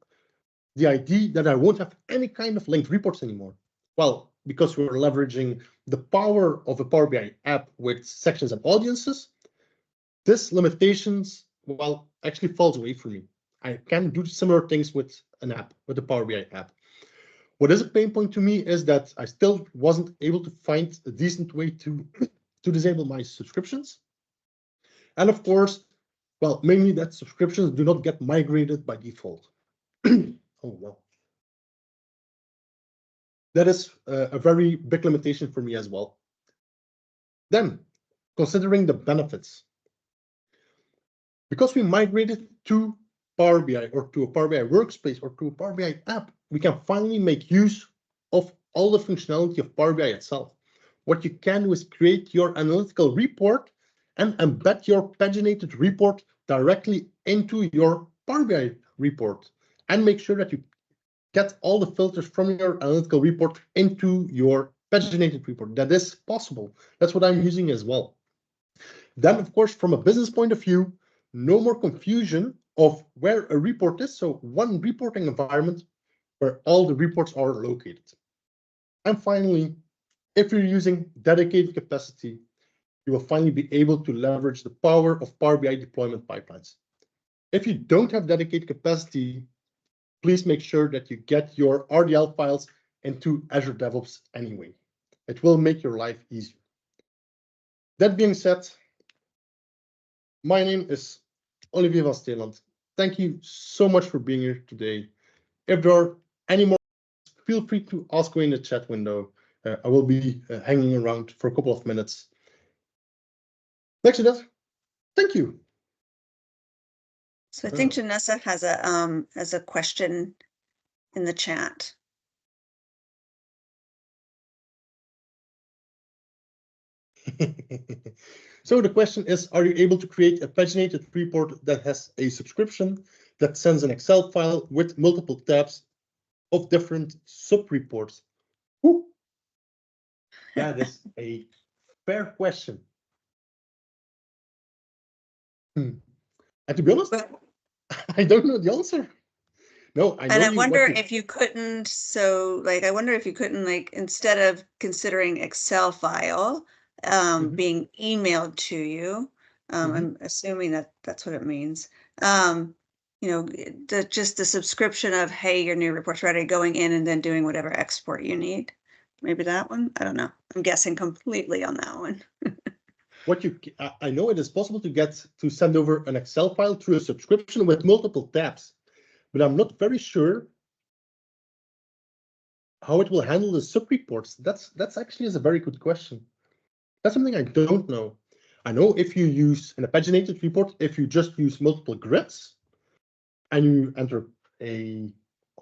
the idea that I won't have any kind of linked reports anymore. Well, because we're leveraging the power of a Power BI app with sections and audiences, this limitations, well, actually falls away from me. I can do similar things with an app, with the Power BI app. What is a pain point to me is that I still wasn't able to find a decent way to disable my subscriptions. And of course, Well, mainly that subscriptions do not get migrated by default. Oh, well. That is a very big limitation for me as well. Then, considering the benefits, because we migrated to Power BI or to a Power BI workspace or to a Power BI app, we can finally make use of all the functionality of Power BI itself. What you can do is create your analytical report and embed your paginated report directly into your Power BI report and make sure that you get all the filters from your analytical report into your paginated report. That is possible. That's what I'm using as well. Then, of course, from a business point of view, no more confusion of where a report is. So one reporting environment where all the reports are located. And finally, if you're using dedicated capacity, you will finally be able to leverage the power of Power BI deployment pipelines. If you don't have dedicated capacity, please make sure that you get your RDL files into Azure DevOps anyway. It will make your life easier. That being said, my name is Olivier van Steenlandt. Thank you so much for being here today. If there are any more, feel free to ask away in the chat window. I will be hanging around for a couple of minutes. Next to that, thank you. So I think Janessa has a question in the chat. So the question is, are you able to create a paginated report that has a subscription that sends an Excel file with multiple tabs of different sub-reports? That is a fair question. And to be honest, I don't know the answer. No, I know. And I wonder if you couldn't, I wonder if you couldn't, instead of considering Excel file being emailed to you, I'm assuming that that's what it means. Just the subscription of, hey, your new report's ready, going in and then doing whatever export you need. Maybe that one. I don't know. I'm guessing completely on that one. I know it is possible to send over an Excel file through a subscription with multiple tabs, but I'm not very sure how it will handle the sub-reports. That's actually is a very good question. That's something I don't know. I know if you use in a paginated report, if you just use multiple grids and you enter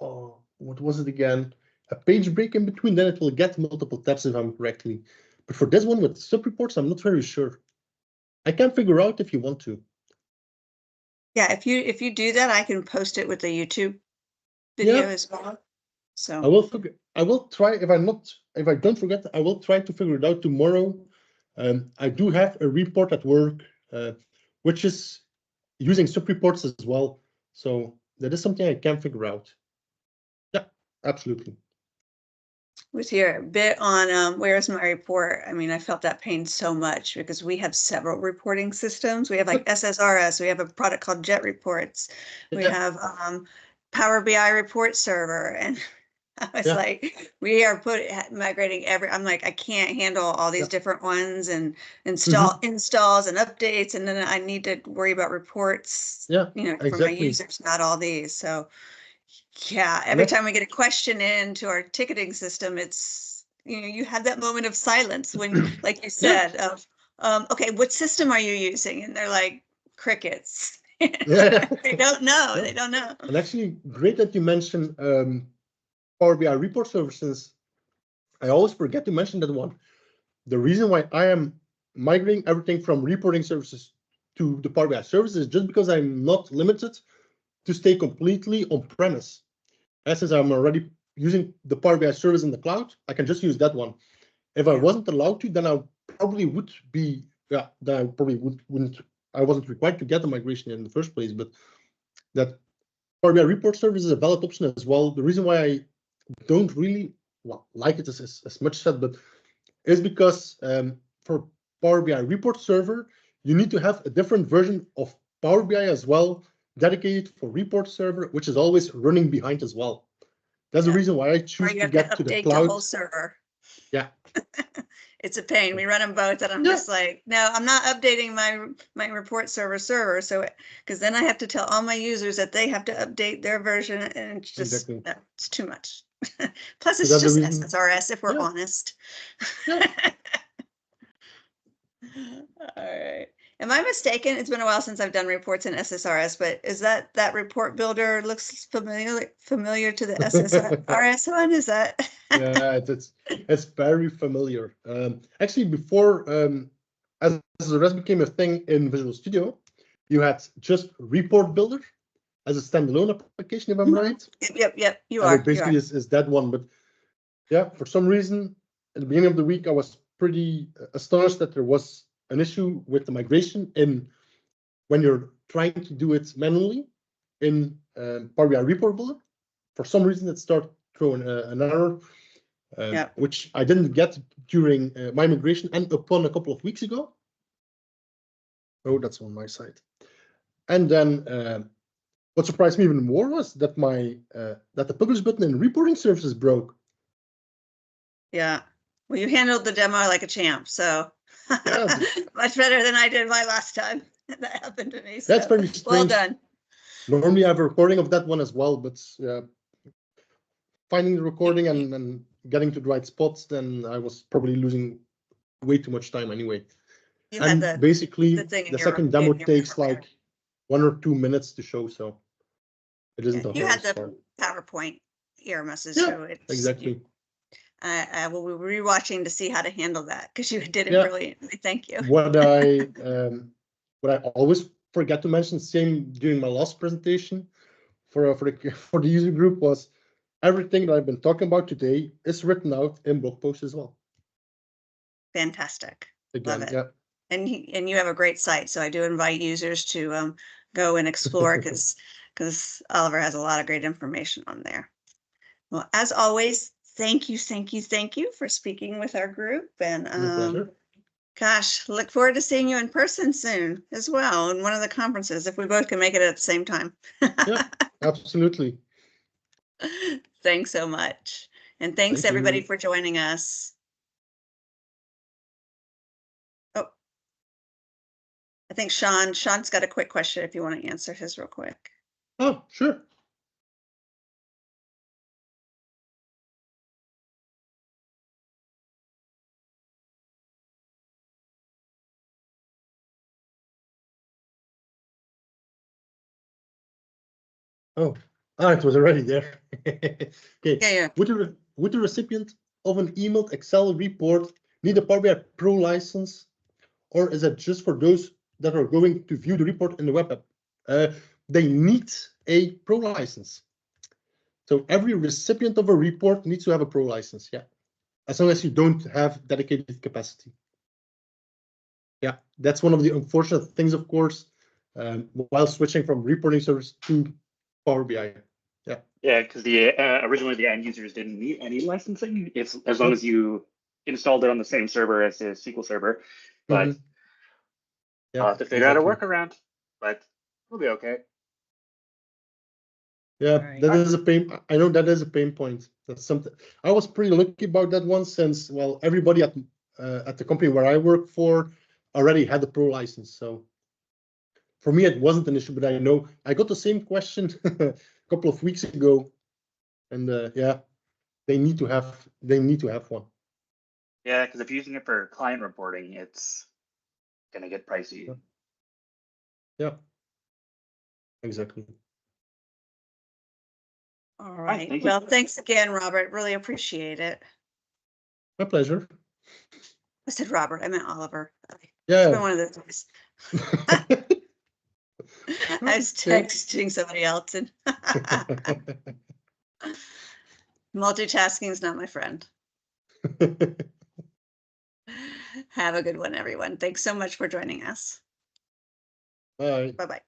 what was it again? A page break in between, then it will get multiple tabs if I'm correctly. But for this one with sub-reports, I'm not very sure. I can figure out if you want to. Yeah, if you do that, I can post it with the YouTube video as well. So I will try. If I don't forget, I will try to figure it out tomorrow. I do have a report at work, which is using sub-reports as well. So that is something I can figure out. Yeah, absolutely. With your bit on where's my report, I mean, I felt that pain so much because we have several reporting systems. We have like SSRS, we have a product called Jet Reports, we have Power BI report server, and I was like, we are migrating I'm like, I can't handle all these different ones and installs and updates, and then I need to worry about reports, for my users, not all these. So yeah, every time we get a question into our ticketing system, it's, you have that moment of silence when, like you said, of, okay, what system are you using? And they're like, crickets. They don't know. They don't know. And actually, great that you mentioned Power BI report services. I always forget to mention that one. The reason why I am migrating everything from reporting services to the Power BI services is just because I'm not limited to stay completely on premise. And since I'm already using the Power BI service in the cloud, I can just use that one. If I wasn't allowed to, then I probably would be, then I probably wouldn't, I wasn't required to get the migration in the first place, but that Power BI report service is a valid option as well. The reason why I don't really like it as much said, but is because for Power BI report server, you need to have a different version of Power BI as well, dedicated for report server, which is always running behind as well. That's the reason why I choose to get to the cloud. The whole server. Yeah. It's a pain. We run them both, and I'm Yeah. just like, no, I'm not updating my report server. So because then I have to tell all my users that they have to update their version, and it's just Exactly. it's too much. Plus, Is it's that the just reason? SSRS if we're Yeah. honest. Yeah. All right. Am I mistaken? It's been a while since I've done reports in SSRS, but is that report builder looks familiar to the SSRS one? Is that? Yeah, it's very familiar. Actually, before as the rest became a thing in Visual Studio, you had just Report Builder as a standalone application, if I'm right. Yep. You And are. it basically is that one. But yeah, for some reason, at the beginning of the week, I was pretty astonished that there was an issue with the migration in when you're trying to do it manually in Power BI Report Builder. For some reason, it started throwing an error. Which I didn't get during my migration and upon a couple of weeks ago. Oh, that's on my side. And then what surprised me even more was that that the publish button in reporting services broke. Yeah. Well, you handled the demo like a champ, so Yeah, much better than I did my last time that happened to me. So that's very strange. well done. Normally I have a recording of that one as well, but finding the recording and getting to the right spots, then I was probably losing way too much time anyway. You and had basically the second demo takes like 1 or 2 minutes to show, so it isn't a you had the hard. PowerPoint error message. Yeah, so exactly. I will be rewatching to see how to handle that because you did it Yeah. brilliantly. Thank you. What I always forget to mention, same during my last presentation for the user group, was everything that I've been talking about today is written out in blog posts as well. Fantastic. Again, love it. Yeah. And you have a great site, so I do invite users to go and explore because Oliver has a lot of great information on there. Well, as always, thank you for speaking with our group, and My pleasure. gosh, look forward to seeing you in person soon as well in one of the conferences if we both can make it at the same time. Yeah, absolutely. Thanks so much, and thanks everybody for joining us. Oh, I think Sean's got a quick question if you want to answer his real quick. Oh, sure. Oh, it was already there. Okay. Yeah. Would the recipient of an emailed Excel report need a Power BI Pro license, or is it just for those that are going to view the report in the web app? They need a Pro license. So every recipient of a report needs to have a Pro license, yeah, as long as you don't have dedicated capacity. Yeah, that's one of the unfortunate things, of course, while switching from reporting service to Power BI. Yeah, because originally the end users didn't need any licensing as long as you installed it on the same server as the SQL server. But I'll have to figure out a workaround, but we'll be okay. Yeah, that is a pain. I know that is a pain point. That's something I was pretty lucky about that one, since, well, everybody at the company where I work for already had the Pro license. So for me, it wasn't an issue, but I know I got the same question a couple of weeks ago, and yeah, they need to have one. Yeah, because if you're using it for client reporting, it's gonna get pricey. Yeah, exactly. All right. Well, thanks again, Robert. Really appreciate it. My pleasure. I said Robert. I meant Oliver. Yeah. It's been one of those days. I was texting somebody else, and multitasking is not my friend. Have a good one, everyone. Thanks so much for joining us. Bye. Bye-bye.